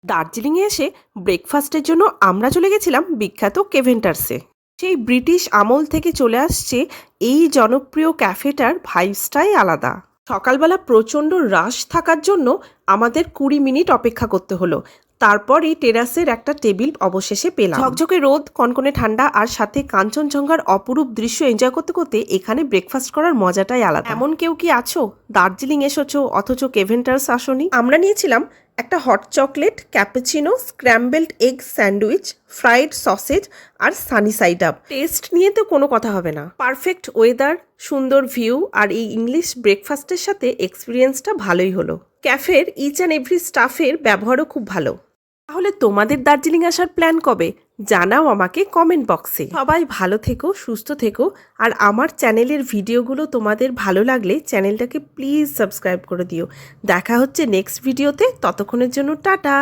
দার্জিলিংয়ে এসে ব্রেকফাস্টের জন্য আমরা চলে গেছিলাম বিখ্যাত কেভেন্টার্সে। সেই ব্রিটিশ আমল থেকে চলে আসছে এই জনপ্রিয় ক্যাফেটার ভাইবসটাই আলাদা। সকালবেলা প্রচণ্ড রাশ থাকার জন্য আমাদের 20 মিনিট অপেক্ষা করতে হলো। তারপরই টেরাসের একটা টেবিল অবশেষে পেলাম। ঝকঝকে রোদ, কনকনে ঠান্ডা আর সাথে কাঞ্চনজঙ্ঘার অপরূপ দৃশ্য এনজয় করতে করতে এখানে ব্রেকফাস্ট করার মজাটাই আলাদা। এমন কেউ কি আছো দার্জিলিং এসেছো অথচ কেভেন্টার্স আসোনি? আমরা নিয়েছিলাম একটা hot chocolate cappuccino, scrambled egg sandwich, fried sausage আর সানি সাইড আপ। টেস্ট নিয়ে তো কোনো কথা হবে না। পারফেক্ট ওয়েদার, সুন্দর ভিউ আর এই ইংলিশ ব্রেকফাস্টের সাথে এক্সপিরিয়েন্সটা ভালোই হলো। ক্যাফের ইচ অ্যান্ড এভরি স্টাফের ব্যবহারও খুব ভালো। তাহলে তোমাদের দার্জিলিং আসার প্ল্যান কবে জানাও আমাকে কমেন্ট বক্সে। সবাই ভালো থেকো, সুস্থ থেকো, আর আমার চ্যানেলের ভিডিওগুলো তোমাদের ভালো লাগলে চ্যানেলটাকে প্লিজ সাবস্ক্রাইব করে দিও। দেখা হচ্ছে নেক্সট ভিডিওতে, ততক্ষণের জন্য টাটা।